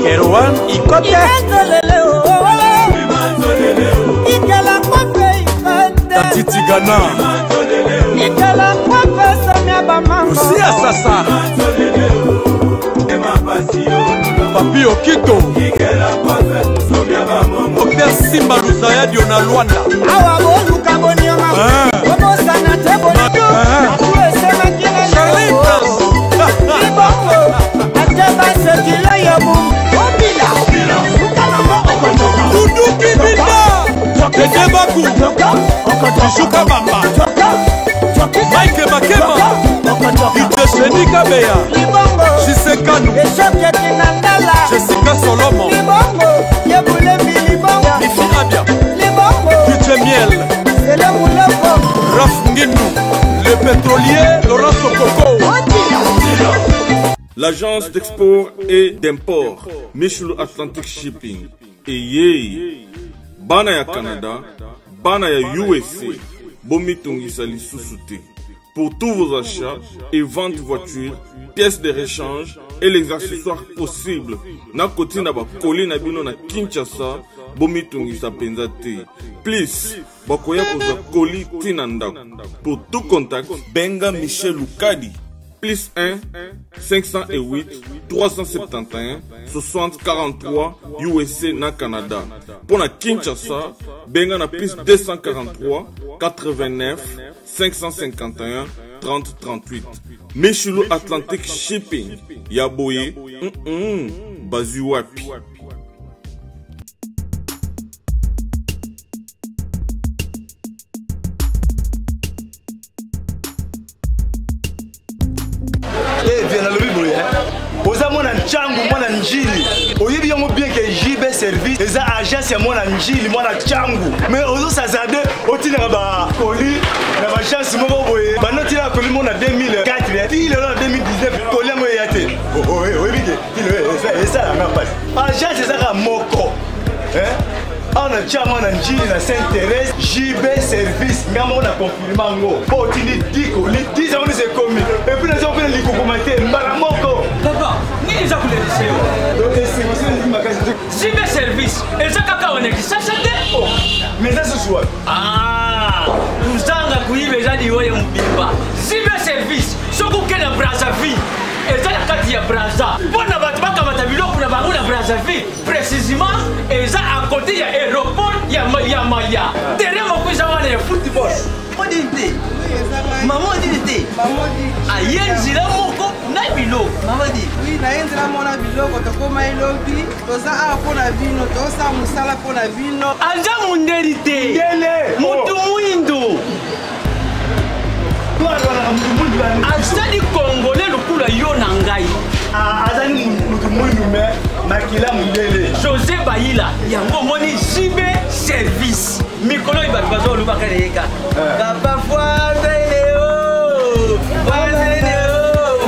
Erwan Ikote Tati Ghana Aussi à Sasa Papi Okito Dr Simba Luzaya Diona Luanda Shuka Bamba Mike Makema Itesheni Kabeya Shisekanu Jessica Solomon Mifinabia Kiche Miel Raf Nginu Le pétrolier Laurent Sokoko. L'agence d'export et d'import Michel Atlantic Shipping et Bana ya Canada, Bana ya USA, Bomitungisa Lissousouté. Pour tous vos achats et ventes de voitures, pièces de rechange et les accessoires possibles. Na koti na ba koli na bino na Kinshasa, Bomitungisa Penzate. Please, bakoya koza koli tinanda. Pour tout contact, Benga Michel Lukadi. Plus 1 508 371 60 43 USA na Canada. Pour la Kinshasa, benga na plus 243 89 551 30 38. Michelo Atlantic Shipping. Yaboye, Bazuapi. Changu mwana njili oyebi yango bien que JB service eza agence ya mwana njili mwana changu mais ozo sazade otina ba koli na ba chance moko boye ba noti na koli mona 2004 il est en 2019 koli mo yate oyebi ke il eza la même passe agence eza ka moko on a déjà mwana njili na Sainte-Thérèse JB service ngamo na confirmer ngo po tini diko li 10 ans c'est commis et puis les gens les commenter mbala moko papa ni les akule liseo JB service eza kaka on est ça mais ça ce soir uzanga kuibe jadi wewe mbimba JB service soko kena Brazzaville eza la kati ya Brazza bona batu bakamata biloko na bango na Brazzaville précisément eza à côté ya aéroport ya Maya teremo kuza wana ya football odinte maman odinte ayenzi la moko na biloko maman di oui na yenzi la mona biloko to koma elobi toza a pona vino to sa musala pona vino anja munderite ngele mutu muindo azali congolais lokula yo na ngai azali mutu muindo me makila mundele José Baïla yango moni JB service mikolo ibatu bazo lubaka leka papa foire leo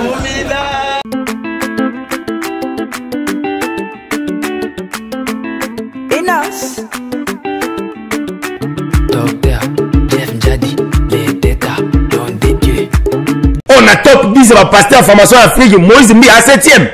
mumida Enos Docteur Jeff Jadi les Teta don des dieux. On a top 10 va passer en formation Afrique Moïse Mbi à 7e.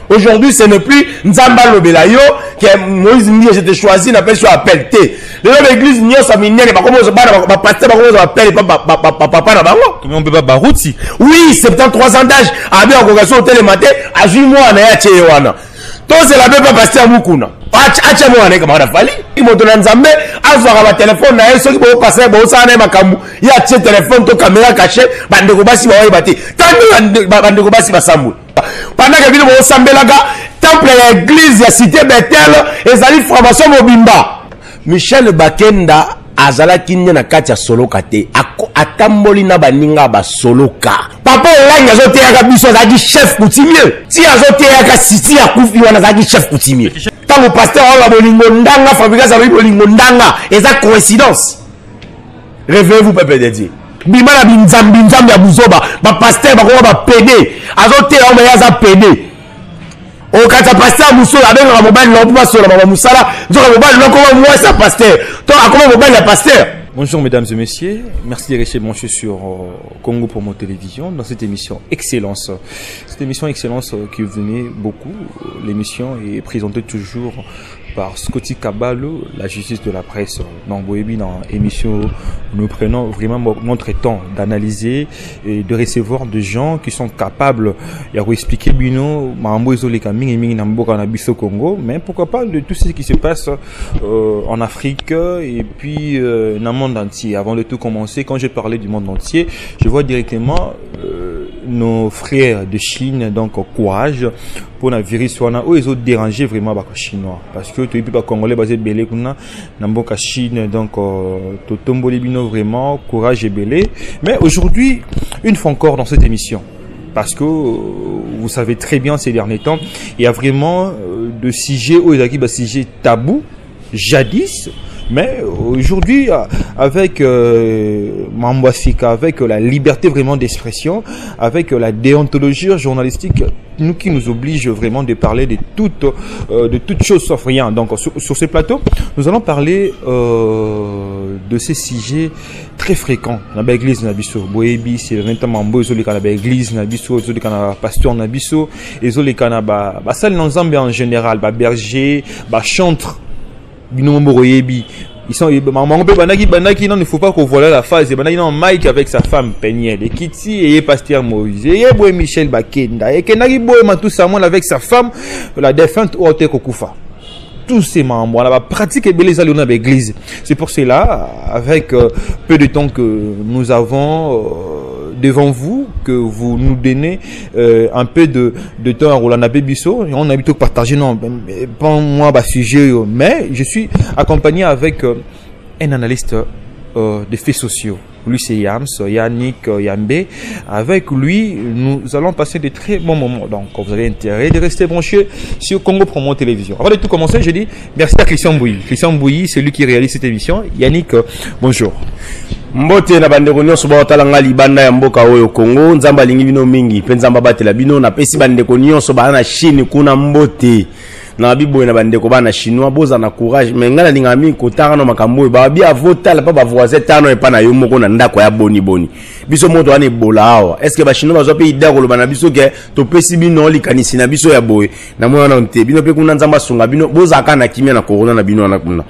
Aujourd'hui, ce n'est plus Nzamba Lobelayo que Moïse Mbi j'étais choisi n'appelle sur appel T. L'église n'y a pas mis pas comment on va passer pas comment on appelle papa na bango. Comment on peut pas barouti? Oui, 73 ans d'âge. A bien en congrégation au télématé à 8 mois na ya tchewana. Donc c'est la même pas passer à Mukuna. Acha mo ane kama fali. Imoto na Nzambe azwa ba téléphone na yeso ki bo passer bo sa na makambu. Ya tche téléphone to caméra cachée bandeko basi ba wayibati. Tandu bandeko basi basambu. Pendant que vous sambelaga temple ya église ya cité Bethel ezali formation mobimba Michel Bakenda azala kinya na kati ya soloka te atamboli na baninga ba soloka papa olanga azoteya biso azaki chef coutumier ti azoteya ka city ya kufi wana azaki chef coutumier tango pasteur ola bolingo ndanga fabrication ya bolingo ndanga eza coïncidence réveillez-vous peuple de Dieu bimana binzambi nzambi ya buzoba ba pasteur bakoma ba PD azoteya o meyaza PD o kata pasteur muso abenga mobali na opa sola mama musala nzoka mobali na koma mwasa pasteur to akoma mobali ya pasteur Bonjour mesdames et messieurs, merci de rester branchés sur Congo Promo Télévision dans cette émission Excellence. Cette émission Excellence qui vous venez beaucoup, l'émission est présentée toujours par Scotty Kabalo, la justice de la presse. Dans Boébi, dans l'émission, nous prenons vraiment notre temps d'analyser et de recevoir des gens qui sont capables de expliquer Bino, Congo, mais pourquoi pas de tout ce qui se passe en Afrique et puis dans le monde entier. Avant de tout commencer, quand j'ai parlé du monde entier, je vois directement nos frères de Chine, donc courage pour la virus où ils ont dérangé vraiment les Chinois parce que tu peux Congolais basé belé kuna namboka Chine donc totomboli bino vraiment courage et belé. Mais aujourd'hui, une fois encore dans cette émission, parce que vous savez très bien ces derniers temps, il y a vraiment de sujets où il y a des sujets tabous jadis. Mais aujourd'hui, avec Mambasika, avec la liberté vraiment d'expression, avec la déontologie journalistique, nous qui nous oblige vraiment de parler de toutes choses sauf rien. Donc sur ce plateau, nous allons parler de ces sujets très fréquents. Dans l'église Nabiso, Boébi, c'est vraiment beau. Ils ont l'église Nabiso, ils ont les pasteur Nabiso, ils ont les canaba, ça l'ensemble en général, berger, chantre. Ils sont il ne faut pas qu'on voit la phase et maintenant Mike avec sa femme Peniel et Kitty et pasteur Moïse et Michel Bakenda et Kenari Boema tout ça avec sa femme la défunte Ote Kokufa. Tous ces membres, on a pratiqué les alliés dans l'église. C'est pour cela, avec peu de temps que nous avons devant vous, que vous nous donnez un peu de temps à Roland Bisso. On a habitué de partager, non, pas moi, sujet, mais je suis accompagné avec un analyste des faits sociaux. Lui, c'est Yams, Yannick Yambé. Avec lui, nous allons passer de très bons moments. Donc, vous avez intérêt de rester branché sur Congo Promo Télévision. Avant de tout commencer, je dis merci à Christian Bouilly. Christian Bouilly, c'est lui qui réalise cette émission. Yannick, bonjour. Mbote na bandeko nyonso ba otalanga libanda ya mboka oyo Congo, nzamba lingi bino mingi, pe nzamba batela bino na pesi bandeko nyonso ba na Chine kuna mbote. Na bibo na bandeko ba na chinois boza na courage mais ngala lingami kotanga no makambo ba bia votala pa ba voisin tano e pa na yo moko na ndako ya boni biso moto ane bola awa est ce que ba chinois bazo pe idako lo bana biso ke to pesi bino likanisi na biso ya boye na mwana na nte bino pe kuna nzamba sunga bino boza kana kimia na corona na bino na kuna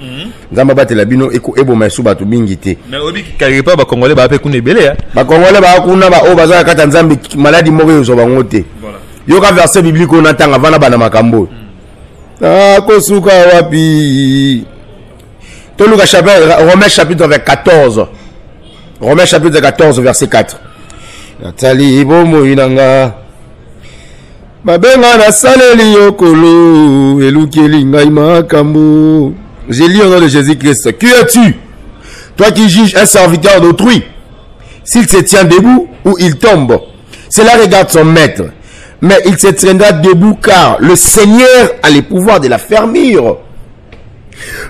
nzamba batela bino ebo masu bato bingi te mais obi kare pa ba congolais ba pe kuna ebele ba congolais ba kuna ba o baza kata nzambe maladie moko yo zo bango te voilà yo ka verset biblique on atanga vana bana makambo Kosuka wapi. Toluka chapitre Romains chapitre 14. Romains chapitre 14 verset 4. Natali bomo inanga. Babenga na saleli yokolo elukeli ngai makambo. J'ai lu au nom de Jésus-Christ. Qui es-tu? Toi qui juges un serviteur d'autrui. S'il se tient debout ou il tombe. Cela regarde son maître. Mais il se tiendra debout car le Seigneur a le pouvoir de la fermure.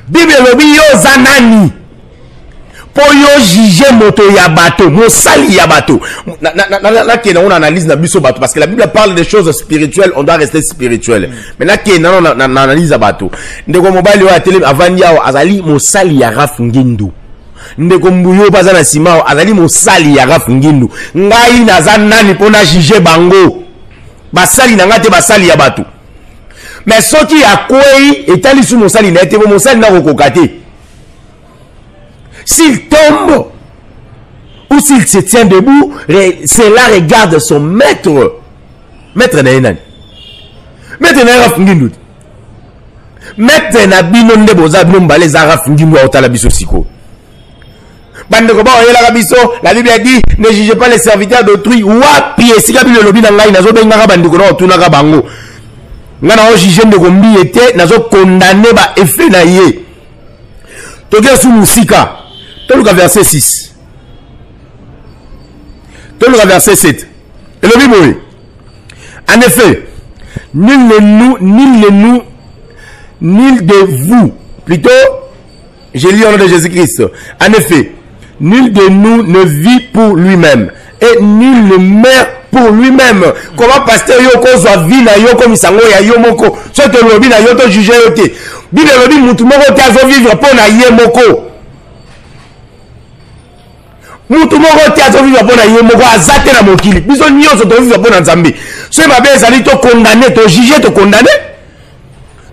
Bible lobi yo zanani. Po yo juger moto ya bato, mosali ya bato. Na kena on analyse na biso bato parce que la Bible parle des choses spirituelles, on doit rester spirituel. Mais na kena on analyse ya bato. Ndeko mobile yo atele avandi yao azali mosali ya rafungindu. Ndeko mbuyo baza na simao azali mosali ya rafungindu. Ngai naza nani pona juger bango. Basali na ngate basali ya batu. Mais soki ya kwei etali sou mosali na ete mosali na kokokate. S'il tombe ou s'il se tient debout, cela regarde son maître. Maître na enani. Maître na rafungindu. Maître na bino nde boza bino mbale za rafungindu otala biso siko. Bandeko ba oyela biso, la Bible a dit ne jugez pas les serviteurs d'autrui. Wapi esika Bible lobi na ngai nazo benga bandeko na otuna ka bango. Ngana o juger ndeko mbi ete nazo condamner ba effet na ye. Toke sou musika. Toluka verset 6. Toluka verset 7. Et le Bible. En effet, nul de vous, plutôt, j'ai lu au nom de Jésus-Christ. En effet, nul de nous ne vit pour lui-même et nul ne meurt pour lui-même. Comment pasteur yoko soit vie na yoko misango ya yomoko. Ce que lobi na yoto juger yote. Bible lobi mutu moko te azo vivre pour na ye moko. mutu moko te azovivre mpo na ye moko aza te na mokili biso nyonso tovivre mpo na nzambe soki mabe ezali tokondane tojuge tokondane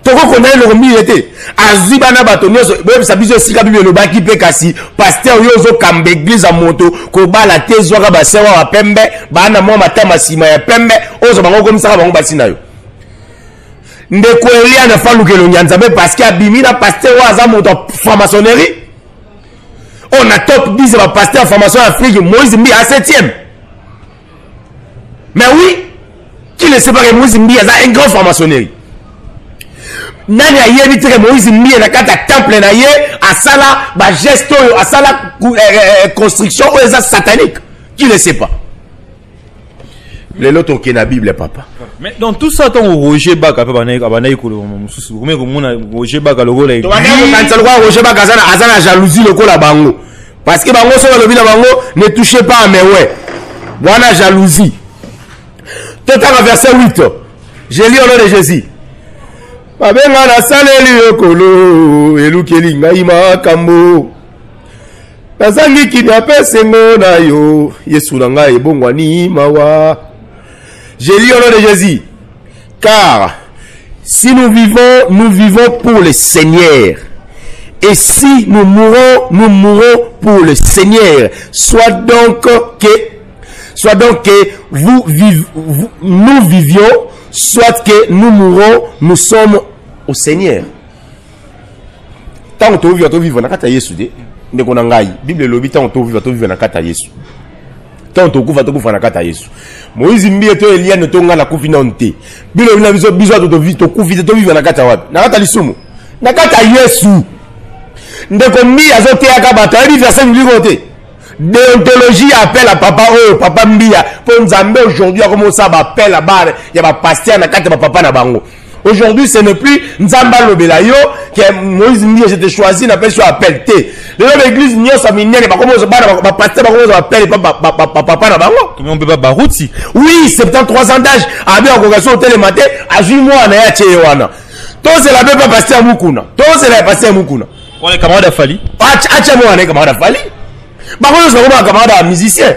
tokokondane eloko mingi te azwi bana bato nyonso boyebisa biso esika bible elobaki mpe kasi paster oyo ozokamba eglize ya moto kobala te ezwaka basewa bapembe bana mwa matama nsima ya pembe ozo bango komisaka bango basi na yo ndeko elia na falukelo nyanzambe parceke abimi na paster oyo aza moto ya franc-maçonnerie on a top 10 de pasteur en formation en Afrique, Moïse Mbi à 7e. Mais oui, qui ne sait pas que Moïse Mbi a une grande franc-maçonnerie. Nani a yebi que Moïse Mbi a un temple na ye à sala ba gesto à sala construction ou les satanique. Qui ne sait pas. Les lotos qui na Bible papa. Mais dans tout ça ton Roger Baka pe banayi ko mususu comme mona Roger Baka logo la. To bana ko kanza logo Roger Baka azana jalousie loko la bango. Parce que bango so lobi na bango ne touchez pas à mes ouais. Voilà jalousie. Total verset 8. Je lis au nom de Jésus. Babenga na saleli yokolo elukeli ngai makambo. Nazangi kidnappé sengo na yo Yesu na ngai ebongwani mawa. Je lis au nom de Jésus. Car si nous vivons pour le Seigneur. Et si nous mourons pour le Seigneur. Soit donc que nous vivions, soit que nous mourons, nous sommes au Seigneur. Tant que tu vivre na kata Yesu de ndeko na ngai. Bible lobi tant que tu vivre na kata Yesu. Tant que tu kufa na kata Yesu. Moïse Mbi to Elia ne tonga na kufi na onte. Bible na biso to kufi to vivre na kata wapi? Na kata lisumu. Na kata Yesu. Ndeko Mbi azoteaka bato ayebi verset biblique te. Déontologie appelle à papa oh papa Mbia pour Nzambe aujourd'hui comme ça appelle à bar il y a pas pasteur na kata papa na bango. Aujourd'hui ce n'est plus Nzamba lobela yo que Moïse Mbia j'étais choisi na personne appelle te. L'église nyo sa minene ba comment ba pasteur ba comment appelle papa na bango. Comment on peut pas barouti? Oui, 73 ans d'âge a bien en congrégation au télématin à 8 mois na ya tchewana. Toi c'est la même pasteur Mukuna. Toi c'est la pasteur Mukuna. On est camarade à Fali. Acha moi on est camarade à Fali. Bah on est vraiment camarade à musicien.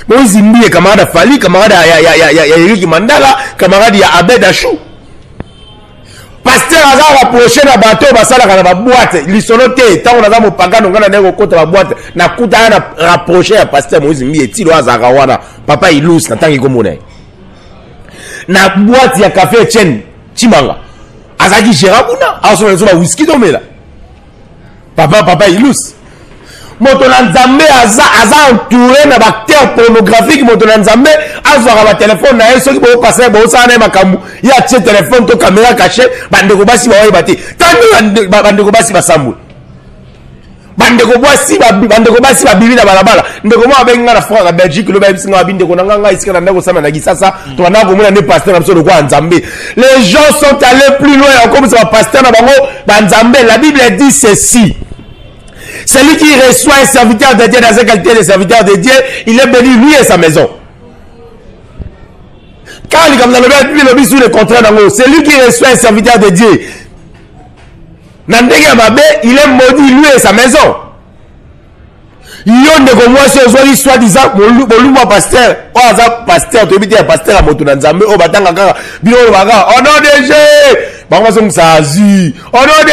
Moïse Mbi est camarade à Fali, camarade à Eric Mandala, camarade à Abed Achou. Pasteur a rapproché na bateau basala na ba boîte, lisoloté, tant on a mo pagano ngana ndeko kota ba boîte, na kuta na rapproché à pasteur Moïse Mbi etilo azaka wana, papa ilus na tangi komona. Na boîte ya café Etienne Chimanga. Azaki Gérabuna, aso na ba whisky domela. Papa ilus. Moto na Nzambe aza entouré na bactère pornographique moto na Nzambe azwaka ba téléphone na yeso ki bo passer bo sa na makambu ya tie téléphone to caméra caché bandeko basi ba wayibati tandu bandeko basi basambu bandeko basi ba bibi na balabala ndeko mo abenga na France na Belgique lo ba bisinga babindeko na nganga isika na ndeko sama na gisasa to na ko mona ne pasteur na biso kwa Nzambe. Les gens sont allés plus loin comme ça pasteur na bango ba Nzambe. La Bible dit ceci. Celui qui reçoit un serviteur de Dieu dans sa qualité de serviteur de Dieu, il est béni lui et sa maison. Quand il comme dans le Bible sur le contraire, celui qui reçoit un serviteur de Dieu, il est maudit lui et sa maison. Yon de comme moi, c'est soi-disant, mon pasteur, pasteur, tu es pasteur à Motunanzambe, au batanga, au nom de Jésus, au nom de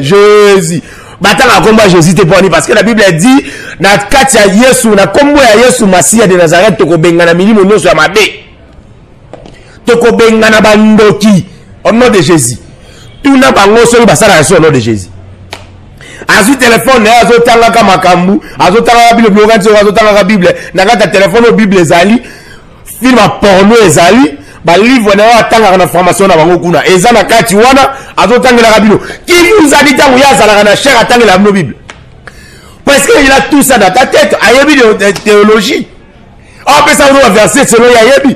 Jésus. Batanga komba Jésus te poni parce que la Bible dit na kati ya Yesu na kombo ya Yesu Masia de Nazareth to ko bengana milimo nyonso ya mabe to ko bengana bandoki au nom de Jésus tout na bango so basala au nom de Jésus azu téléphone azotanga ka makambu azotanga Bible bloganti azotanga Bible na kata téléphone au Bible ezali film porno ezali ba livre na atanga na formation na bango kuna eza na kati wana azotangela kabilo qui vous a dit tango ya zala na cher atangela la Bible parce que il a tout ça dans ta tête ayebi de théologie on peut ça on verset selon ayebi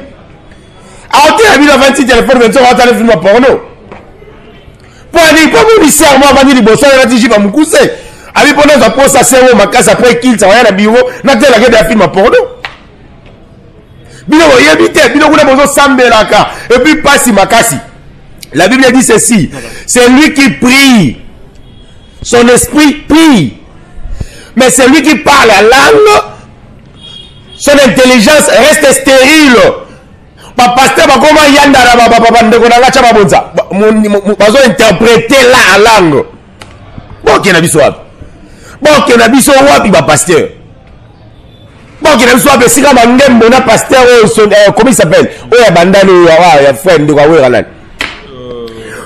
a te abi na 26 téléphone 25 on atanga film porno pour aller pas mon serment va dire bosso na tiji ba mukuse abi pona za posa sewo makasa après qu'il ça va na bureau na tela ke da film porno. Et puis passi makasi. La Bible dit ceci. C'est lui qui prie. Son esprit prie. Mais c'est lui qui parle la langue. son intelligence reste stérile. Pasteur bakoma yanda na papa ndeko na ngacha babonza bazo interpréter la langue. Bon ki na biso wapi? Bon ki na biso wapi ba pasteur? Bon ki na biso wapi sika mangembo na pasteur comment il s'appelle? Oya bandani ya frère ndeko awera lan.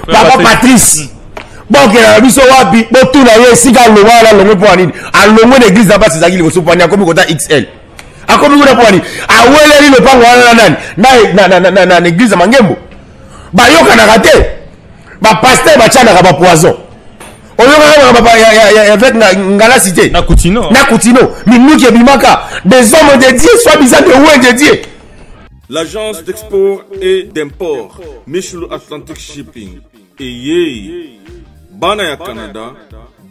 Papa Patrice. Bon ki na biso wapi? Botuna ye sika longwa la longwe po anini. Alongwe l'église na basi zakili ko sopanya komi kota XL. Akomi kuna pwani aweleli le pango wana na église mangembo bayoka na raté ba pasteur ba tchana ba poison oyoka ba avec ngala cité na Koutino minuki bimaka des hommes de Dieu soit bizarre de ouais de Dieu. L'agence d'export et d'import Michulu Atlantic Shipping et bana ya Canada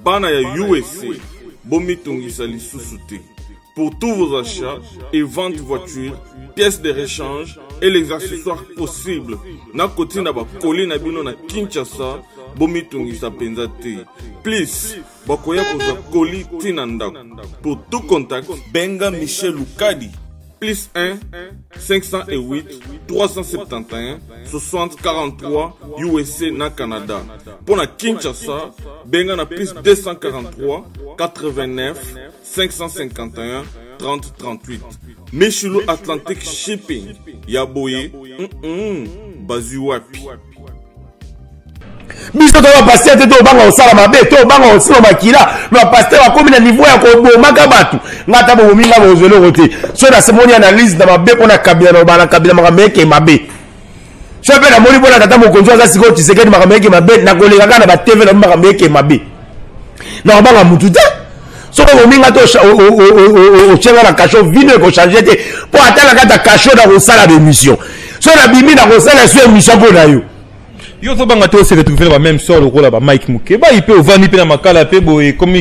bana ya USA bomitungisa lisusu te. Pour tous vos achats et ventes de voitures, pièces de rechange et les accessoires possibles. Na koti na ba koli na bino na Kinshasa, bomitungisa penza te. Please, bakoya koza koli tina ndako. Pour tout contact, benga Michel Lukadi. Plus 1 508 371 60 43 USA na Canada. Pour na Kinshasa, benga na plus 243 89 551 30 38. Michulu Atlantic Shipping. Yaboye. Bazu wapi. Biso to ba pasteur te banga osala mabe to banga osilo makila ba pasteur akomi na niveau ya ko bomaka batu ngata bo minga bo zelo roté so na semoni analyse na mabe pona kabila no bana kabila makameke mabe so pe na moni pona tata mokonzo za siko tisekedi makameke mabe na kolega kana ba TV na makameke mabe na banga mutu te so ko minga to o chenga na kasho vino ko changer te po atala kata kasho na ko sala de mission so na bimi na ko sala sur mission po na yo. Yo so banga to se retrouver la même sort au là Mike Mukeba il peut vendre pe na makala pe boy comme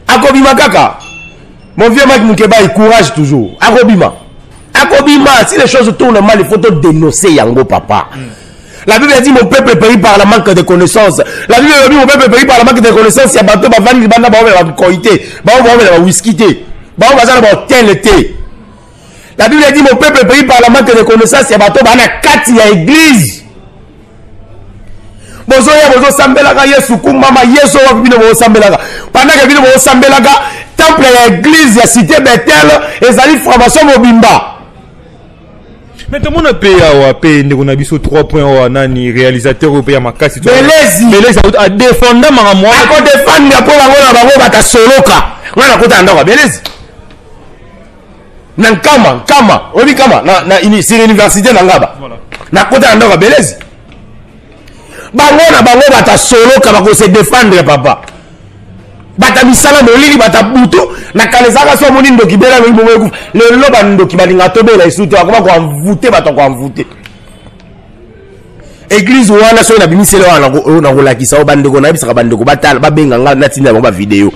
akobima kaka mon vieux Mike Mukeba il courage toujours akobima si les choses tournent mal il faut te dénoncer yango papa. La Bible dit mon peuple périt par la manque de connaissances. La Bible dit mon peuple périt par la manque de connaissances. Il y a bateau ba vendre banda ba ba koité ba ba whisky té ba za ba tel té. La Bible dit mon peuple périt par la manque de connaissances. Il y a bateau ba na kati ya église. Bozo sambelaka Yesu kumama Yesu wa bino bo sambelaka. Pendant que bino bo sambelaka temple ya église ya cité Bethel ezali formation mobimba. Mais tout le monde paye à payer on a biso 3 points nani réalisateur européen makasi Belezi a défendre ma moi ako défendre pour la ngona bango bata soloka ngana kota ndako Belezi na kama oli kama na université na ngaba na kota ndako Belezi bango bata soloka bako se défendre papa bata misala molili bata butu na kalezaka so moni ndoki bela ngi bongo le loba ndoki balinga tobela isuti akoma ko envoûter bato ko envoûter église wana so na bimisele wana na ko lakisa o bandeko na bisaka bandeko batala babenga nga na tinda ba vidéo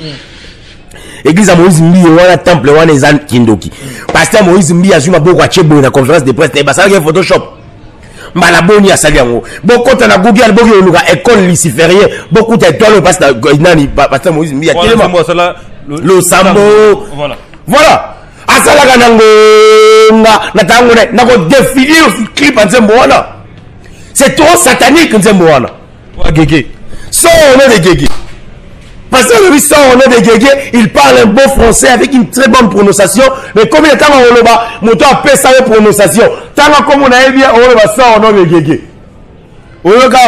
église Moïse Mbi wana temple wana ezan kindoki pasteur Moïse Mbi azuma boko achebo na conférence de presse ba sala Photoshop malaboni ya saliango bokota na Google boki oluka école luciférien beaucoup d'étoiles passe nani pasteur Moïse Mbi ya telema le sambo voilà asala kanango na tango na ko défiler aussi clip nzembo wana c'est trop satanique nzembo wana wa gege so on est de gege parce que lui sort on est de gege il parle un beau français avec une très bonne prononciation mais comme il est tanga oloba moto appelle ça une prononciation tanga comme on a bien oloba ça on est de gege oloka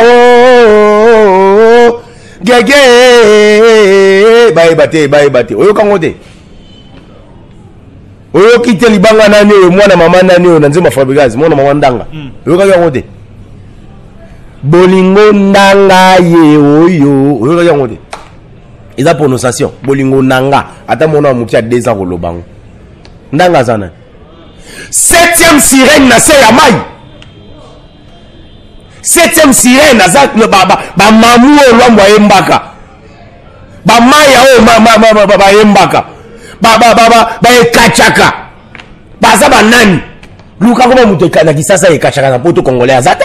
gege bye bate oyoka ngote oyoki te libanga nani oyo mwana mama nani oyo na nzema Fabrigas mwana mama ndanga oyoka ngote bolingo ndanga ye oyo oyoka ngote eza prononciation bolingo nanga ata mona mukia 2 ans kolobango ndanga zana 7e sirène na se ya mai 7e sirène aza ba mamu olwambo ayembaka ba maya o ba yembaka ba ekachaka baza banani luka koma muto na kisasa ekachaka na poto congolais azate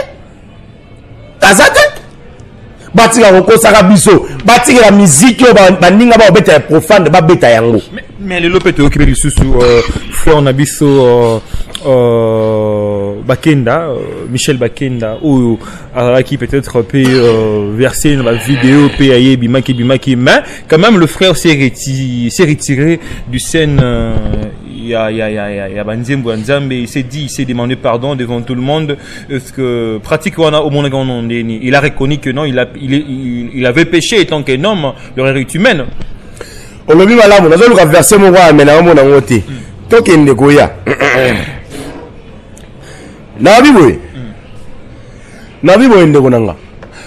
batika kokosaka biso batika la musique baninga ba obeta profane ba beta yango mais le lopete occupé du sous frère Nabiso Bakenda Michel Bakenda ou qui peut-être peut verser dans la vidéo PAE Bimaki mais quand même le frère s'est retiré du scène il y a Banzembo Nzambe, il s'est demandé pardon devant tout le monde. Est-ce que pratique au monde il a reconnu que non, il avait péché étant qu'un homme, l'erreur humaine. On l'a vu malade, on a vu le verset mon roi, mais là on a monté. Tant qu'il ne goya. Nabi boy ndekonanga.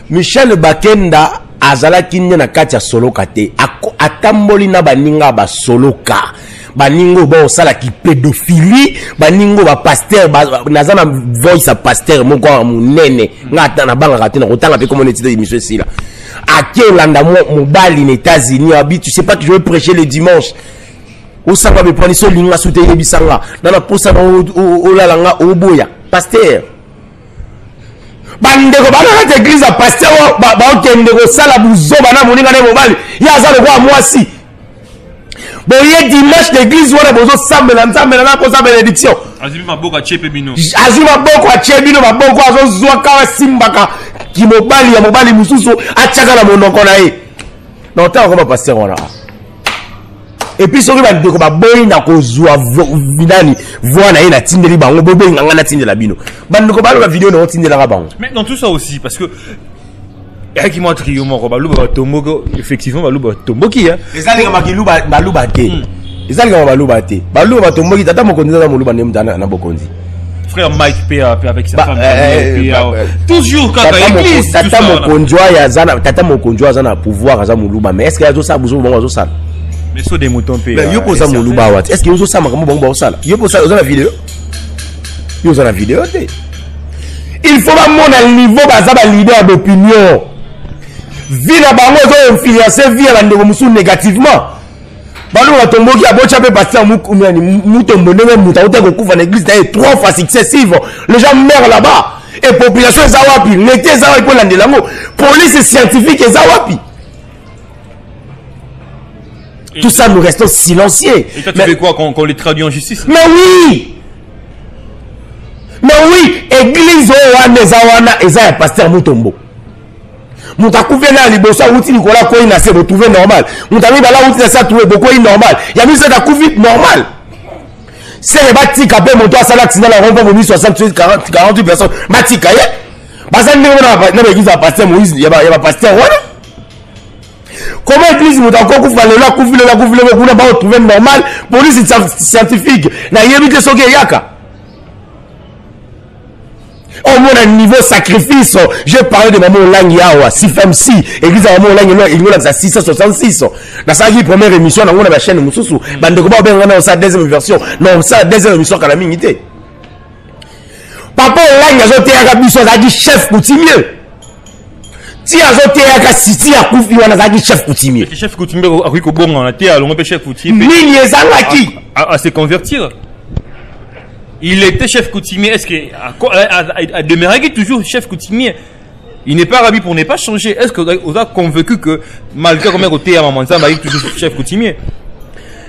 Michel Bakenda azala kinya na kati ya soloka te. Atamboli na baninga ba soloka. Baningo ba osala ki pédophilie, baningo ba pasteur nazana voice a pasteur moko ya munene. Ngata na banga kati na kotanga pe comme on était émission ici là. Aké olanda mobali aux États-Unis, tu sais pas que je vais prêcher le dimanche. Au sanga be prendre so linga soute yebisanga. Na na posa o la langa o boya. Pasteur. Bandeko bana na église a pasteur ba okende ko sala buzo bana moninga ne mobali. Ya za le kwa mwasi. Boye dimanche l'église wana bozo sambela na posa bénédiction. Azumi maboko a chepe bino. Azumi maboko a chepe bino maboko azo zwa kawa simbaka. Qui mobali ya mobali mususu achaka na monoko na ye na otaka ko ba pasteur wana et puis soki ba ndeko ba boyi na ko zwa vinani voix na ye na tindeli bango bobe nganga na tindela bino bandeko ba lo vidéo na tindela ka bango mais dans tout ça aussi parce que qui m'a trio mon roba luba tomoko effectivement ba luba tomboki hein ezali kama kiluba ba luba te ezali kama ba luba te ba luba tomboki tata mokonzi na moluba ne mutana na bokonzi frère Mike P.A. avec sa femme toujours quand l'église tata mokonzi azana pouvoir aza moluba mais est-ce que yazo sa buzo bongo azo sala mais so des moutons P.A. mais yo posa moluba wat est-ce que yazo sa makambo bongo ba sala yo posa ozana vidéo yo ozana vidéo te il faut pas mon niveau baza ba leader d'opinion vina bango zo influencer via la ndeko musu négativement Balou a tombé qui a beau chaper pasteur Moutombo Mouta Kokufa l'église d'ailleurs 3 fois successives. Les gens meurent là-bas. Et population Zawapi. L'été Zawapi pour l'andelango. Police scientifique et Zawapi. Tout ça nous restons silencieux. Et toi tu fais quoi qu'on les traduit en justice? Mais oui. Mais oui. Église Owane Zawana et Zaya pasteur Moutombo. Moutakoufé na liboso outi Nicolas Koyi na se retrouver normal. Moutami bala outi na se trouver beaucoup normal. Il y a mis ça Covid normal. C'est les bâtis capé moto à salat dans la rond pour 68 48 personnes. Bâtis kaye. Basan ne na église à pasteur Moïse, il y a pasteur voilà. Comment église moutako koufa le la kuna ba retrouver normal police scientifique. Na yebite soke yaka. Au moins un niveau sacrifice, j'ai parlé de maman Langi Awa, 6FMC, église à maman Langi, il y a 666. Dans sa première émission, on a la chaîne Moussou, Bandekoba, on a sa deuxième version, non, sa deuxième émission qu'à la minité. Papa Langi a zoté à Gabiso, a dit chef coutumier. Si a zoté à Siti à Koufi, on a dit chef coutumier. Chef coutumier, à Rikobon, on a dit à l'on peut chef coutumier. Mini et Zangaki. À se convertir. Il était chef coutumier. Est-ce qu'à demeurer toujours chef coutumier? Il n'est pas ravi pour ne pas changer. Est-ce que vous avez convaincu que malgré comme côté à maman Zamba, il est toujours chef coutumier?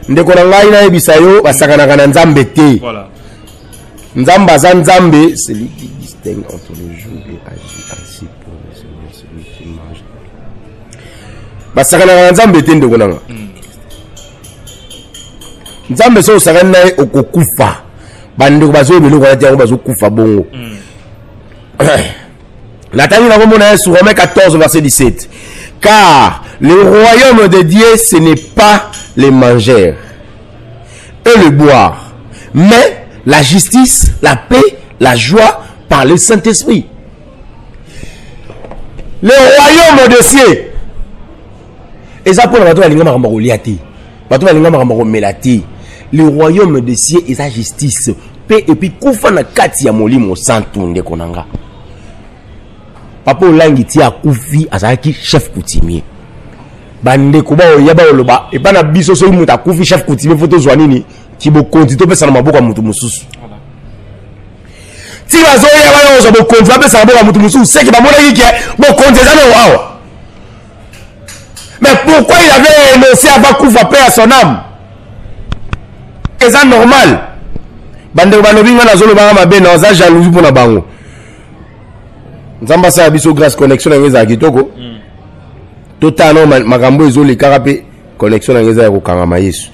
Ndekonanga bisayo basakana kana Nzambe te. Voilà. Nzamba Nzambe, c'est lui qui distingue entre le jour et agit ainsi pour le Seigneur, celui qui mange. Basakana kana Nzambe te ndekonanga. Nzambe so sakana okokufa. Bande bazo belo kwa tia bazo kufa bongo. La Bible na sur Romains 14 verset 17. Car le royaume de Dieu ce n'est pas les manger et le boire, mais la justice, la paix, la joie par le Saint-Esprit. Le royaume de Dieu. Et ça pour la bateau alinga makambo liati. Bateau alinga makambo melati. Le royaume de cieux et sa justice. Paix et puis koufa na kati ya molimo santunde konanga. Papa Olangi tia koufi azaki chef coutumier. Bande kuba oyaba oloba e bana biso so muta koufi chef coutumier photo zwa nini ki bo konti to pesa na maboko mutu mususu. Ti bazo ya ba yo zo bo konti ba pesa na maboko mutu mususu seki ba mona yike bo konti za na wawa. Mais pourquoi il avait énoncé avant Koufa paix à son âme? C'est ça normal. Bande balobinga na zolo banga mabe na za jalousie pour na bango. Nzamba sa biso grâce connexion na ngeza kitoko. Totano makambo ezoli karape connexion na ngeza ko kangama Yesu.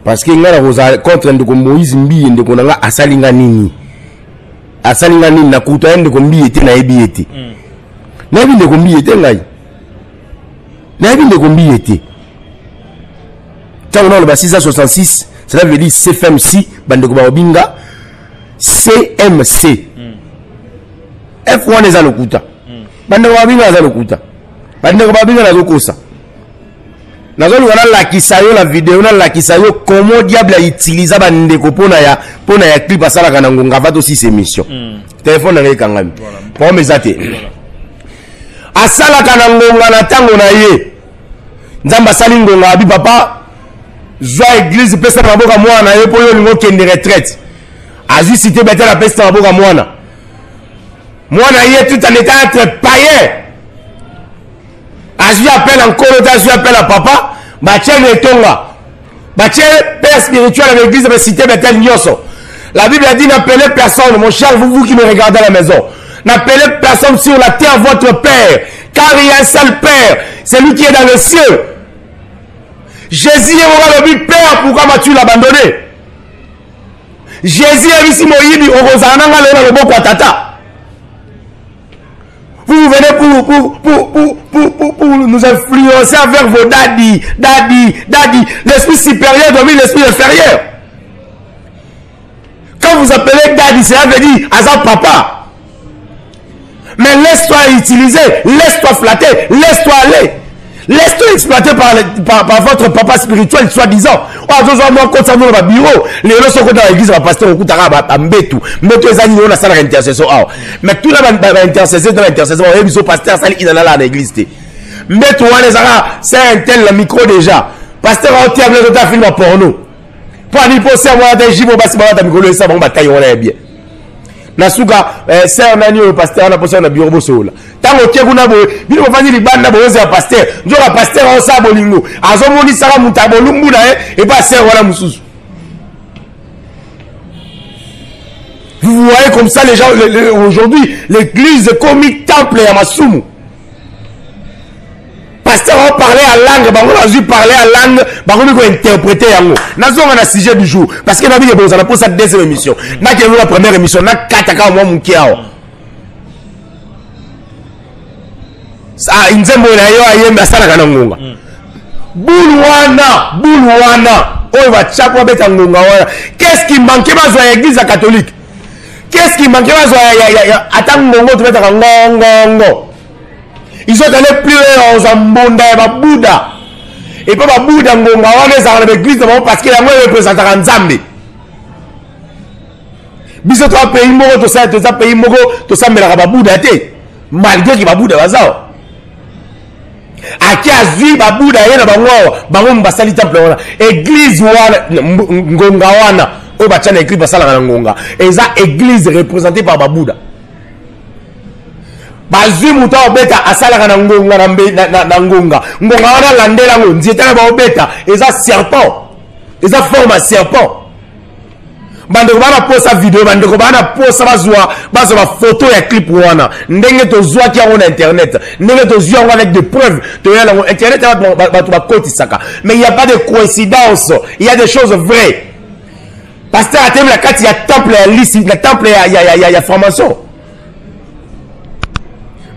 Parce que ngala roza contre ndeko Moïse mbiye ndeko nanga asalinga nini. Asalinga nini na kuta ndeko mbiye te na ebi ete. Na ebi ndeko mbiye te ngai. Na ebi ndeko mbiye te. Tango na le 666 cela veut dire CFMC bandeko babinga CMC. F1 eza lokuta. Bandeko babinga eza lokuta. Bandeko babinga na zokosa. Nazo luka na lakisa yo la vidéo na lakisa yo comment diable a utilisé bandeko pona ya clip asala kana ngonga vato 6 émission. Téléphone na ngekangami. Pour mezate. Asala kana ngonga na tango na ye. Nzamba sali ngonga abi papa Zoa église pesa maboka mwana ye po yo lingo kende retraite. Azu cité bete la pesa maboka mwana. Mwana ye tout en état être païen. Azu appelle encore Azu appelle à papa, ba tien tonga. Ba tien père spirituel à l'église de cité bete nyoso. La Bible a dit n'appelez personne, mon cher vous qui me regardez à la maison. N'appelez personne sur la terre votre père, car il y a un seul père, c'est lui qui est dans le ciel. Jésus est le père, pourquoi m'as-tu l'abandonné? Jésus est ici, Moïbi, au Rosananga, le Boko Tata. Vous venez pour nous influencer avec vos daddy. L'esprit supérieur domine l'esprit inférieur. Quand vous appelez daddy, cela veut dire Azam papa. Mais laisse-toi utiliser, laisse-toi flatter, laisse-toi aller. Laisse-toi exploiter par votre papa spirituel, soi-disant. Moi, quand ça va au bureau, les gens sont dans l'église, le pasteur, on a Mbetu. Mbetu, ils ont une intercession. Mais tout le monde a intercession, ils sont pasteurs, ils sont là à l'église. Mbetu, c'est un tel micro déjà. Pasteur, on tient le film à porno. Pour aller poser moi des gibes au bâtiment, on a mis le savon, bataille, on est bien. Nasuka c'est un ani au pasteur na posa na bureau bosola tango tie kuna bo bino bafandi libanda boza pasteur njoka pasteur on sa bolingo azomoni saka mutabo lumbu na et pas ser wala mususu. Vous voyez comme ça les gens aujourd'hui l'église comique temple ya masumu. Pasteur on parlait à langue, bango a parler à langue, bango ko interpréter yango. Nazonga na sujet du jour parce que na bi boza na pour cette deuxième émission. Na ke la première émission na kataka mo mukiao. Sa inzembo na yo ayemba sala kana ngonga. Bulwana. Oyo va chakwa beta ngonga wana. Qu'est-ce qui manquait bazo ya église catholique? Qu'est-ce qui manquait bazo ya atangongo tu beta ngongo. Ils sont allés plus aux Zambonda et Babouda. Et pas Babouda, on va les l'église parce qu'il y a moins de représentants en Zambie. Biso to pays moko to ça pays moko to ça mais la Babouda était malgré que Babouda bazao. Aki azui Babouda yena bango mbasali temple wana. Église wana ngonga wana o ba tchana église basala na ngonga. Et ça église représentée par Babouda. Bazui muta obeta asala kana ngonga na ngonga wana landela ngo nzieta ba obeta eza serpent eza forme serpent bandeko bana posa video bandeko bana posa bazwa photo ya clip wana ndenge to zwa ki na internet ndenge to zwa avec des preuves to ya na internet ba to ba koti saka mais il y a pas de coïncidence, il y a des choses vraies. Pasteur a terminé la carte ya temple ya lisi la temple ya formation.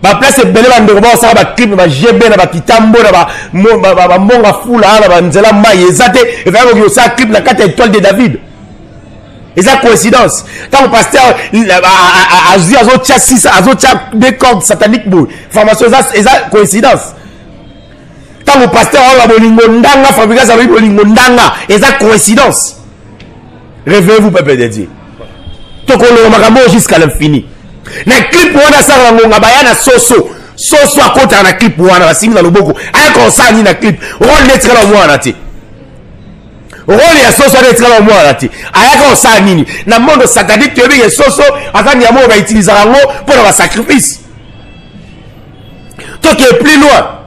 Ba place belé bandeko ba ça ba clip ba GB na ba kitambo na ba mbonga fula na ba nzela mai ezate et va ko ça clip na 4 étoiles de David. Et ça coïncidence. Quand le pasteur a tia 6 tia des cordes sataniques boy. Formation ça coïncidence. Quand le pasteur a bolingo ndanga fabriquer ça bolingo ndanga et ça coïncidence. Réveillez-vous peuple de Dieu. Tokolo makambo jusqu'à l'infini. Na clip wana sala ngonga bayana soso akota na clip wana basinga na loboko aya ko sani na clip rôle netra la mwana ti rôle ya soso netra la mwana ti aya ko sani ni na monde satanique to be soso akani ya mo ba utiliser rango pour la sacrifice to qui est plus loin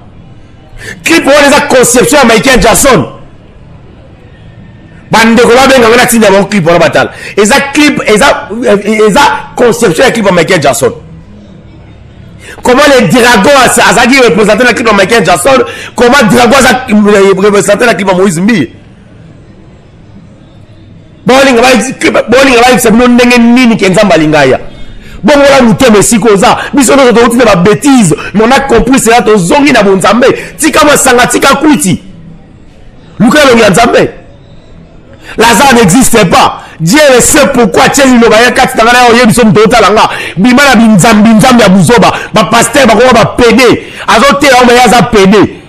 clip wana eza conception ya Michael Jackson bandeko babenganga na ntina bango clip wana batala eza clip eza conception ya clip ya Michael Jackson. Comment les dragons azaki représenté la clip de Michael Jackson, comment dragons a représenté la clip de Moïse Mbi. Bowling va c'est non ndenge nini kenzamba lingaya. Bon voilà nous teme sikoza, biso no to na bêtise, mais on a compris c'est là to zongi na bonzambe. Tika masanga tika kwiti. Luka lo nzambe. Lazare n'existe pas. Dieu le sait pourquoi Tcheli no baya kati tangana yo yebiso mtota langa. Bimana binzambi ya buzoba. Ba pasteur ba ko ba pédé. Azote ya omeyaza pédé.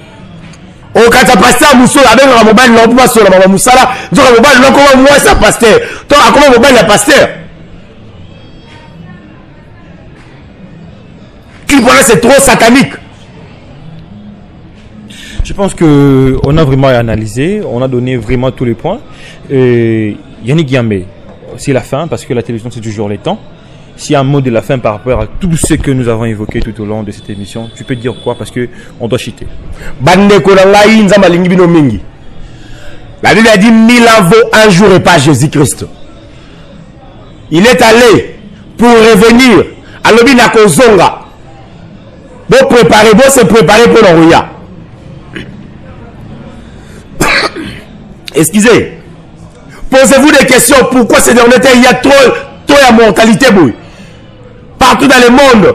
O kata pasteur musola abenga mobile no ba sola ba musala. Nzoka mobile no ko moi sa pasteur. To akoma mobile ya pasteur. Qui voilà c'est trop satanique. Je pense qu'on a vraiment analysé, on a donné vraiment tous les points. Yannick Yambé, c'est la fin, parce que la télévision c'est toujours les temps. S'il y a un mot de la fin par rapport à tout ce que nous avons évoqué tout au long de cette émission, tu peux dire quoi? Parce qu'on doit chiter. La Bible a dit 1000 ans vaut un jour et pas Jésus-Christ. Il est allé pour revenir à l'obina Kozonga. Bon se préparer pour l'envoya. Excusez. Posez-vous des questions. Pourquoi ces derniers temps il y a trop de mortalité partout dans le monde?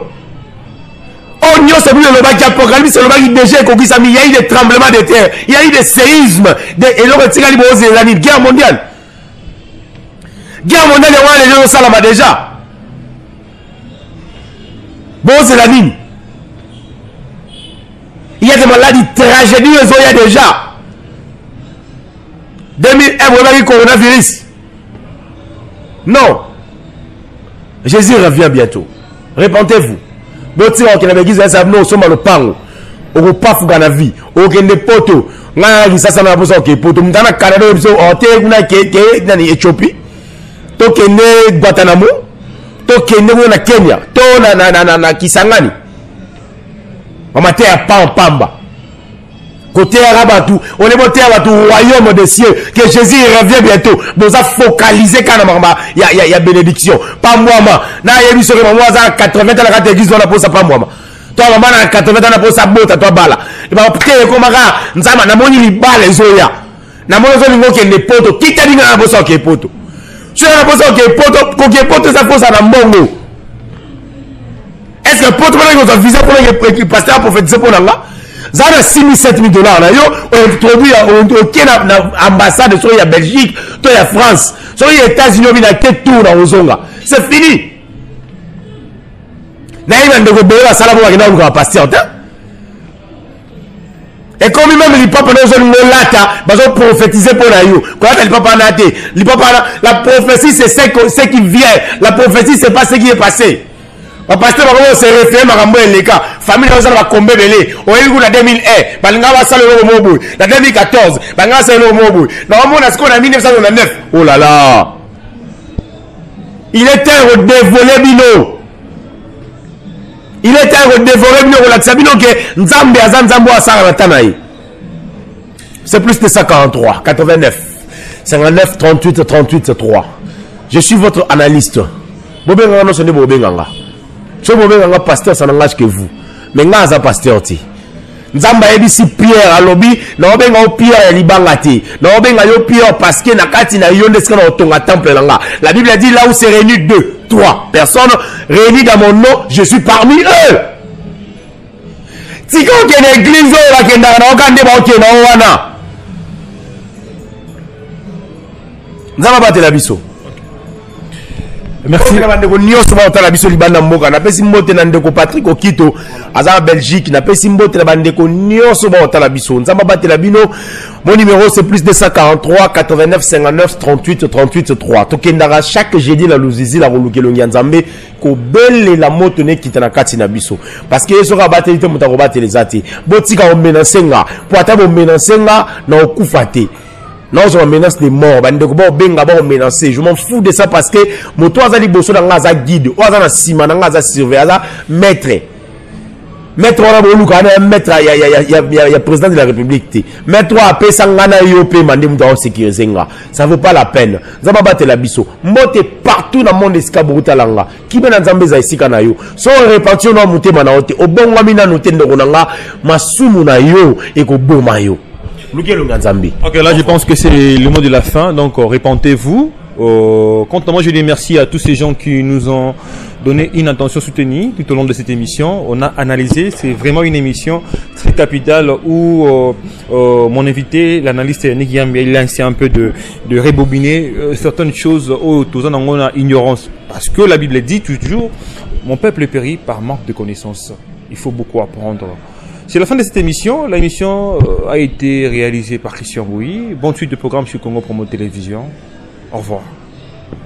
On y a le bac apocalypse, le bac déjà il y a eu des tremblements de terre, il y a eu des séismes, et l'autre guerre mondiale. Guerre mondiale, les gens salama déjà. Bon, c'est la ligne. Il y a des maladies, tragédies, il y a déjà. 2001, vous avez coronavirus. Non. Jésus revient bientôt. Repentez-vous. Boti wa kina begiza sa no soma lo pango. Oko pafu kana vie. Okende poto. Nga lisasa na bosa ke poto. Mtana Canada biso ote kuna ke nani Ethiopie. To kende Guantanamo. To kende na Kenya. To na Kisangani. Mamate ya pamba. Côté arabe, on est monté à tout royaume des cieux, que Jésus revient bientôt. Nous a focalisé quand il y a bénédiction. Pas moi, na yebi sur moi, 80 ans la église dans la pose pas moi. Toi maman na 80 ans la pose sa botte toi bala. Et ba peut-être comme ça, nzama na moni li bala zoya. Na moni zo lingo ke ne poto, kita dinga na bosa ke poto. Tu na bosa ke poto, ko ke poto ça pose na mbongo. Est-ce que poto na ko visa pour le pasteur prophétiser pour là? Zana 6 000 $, on introduit à l'ambassade de la Belgique, de la France, sur les États-Unis, on a tout tour dans Ozonga. C'est fini. Et comme même les papas ils ont prophétisé pour la prophétie, c'est ce qui vient. La prophétie, c'est pas ce qui est passé. Le pasteur va se référer à les cas. Famille va combler belé. Au début de 2001, Balinga va saluer le mobile. La 2014, Balinga va saluer le mobile. Normalement, on a ce qu'on a mis en 1909. Oh là là! Il est temps de dévoiler Bino. Il est temps de dévoiler Bino. Bino que Nzambe Azanzambo a Saranatanaï. C'est plus de 143, 89, 59, 38, 38, 3. Je suis votre analyste. Bobenganga, ce n'est pas Bobenganga. Je suis un pasteur, ça n'engage que vous. Mais je suis un pasteur. Nzamba ebisi Pierre alobi, na obenga Pierre libangati. Na obenga yo Pierre parce que na kati na yonde skana otonga temple langa. La Bible a dit là où c'est réuni 2, 3 personnes réunies dans mon nom, je suis parmi eux. Si quand il y a une église la kenda na okande ba okena wana. Nzamba bate la biso. Merci. Patrick Okito, Azar Belgique, n'a pas simbote la bande de Nyoso Talabiso. Mon numéro c'est plus 243 89 59 38 38 3. Tokendara chaque jeudi la Luzizi la Rolukelongi Nzambe ko belle la motone kitana kati na biso. Parce que so rabateli te mutarobate les ati. Botika o menacenga, po ata bo menacenga na okufate. Non, je menace de mort. Je m'en fous de ça parce que mon toit a dit bosso dans la guide, ou dans la ciment, dans la surveillance, maître. Maître Waboluka, maître, il y a président de la République. Maître Wapé Sangana Yopé Mandem dans sécuriser. Ça vaut pas la peine. Zababate la biso. Mote partout dans le monde escaburuta langa. Qui ben nzambe za ici kana yo. So répartition na muté manaote. Obon wamina note ndonanga masumu na yo et ko boma yo. Lukelo nzambe. Ok, là je pense que c'est le mot de la fin. Donc répentez-vous. Quant à moi, je dis merci à tous ces gens qui nous ont donné une attention soutenue tout au long de cette émission. On a analysé, c'est vraiment une émission très capitale où mon invité, l'analyste Nick Yambi, il a essayé un peu de rebobiner certaines choses où tous on a ignorance. Parce que la Bible dit toujours, mon peuple périt par manque de connaissances. Il faut beaucoup apprendre. C'est la fin de cette émission. L'émission a été réalisée par Christian Bouy. Bonne suite de programme sur Congo Promo Télévision. Au revoir.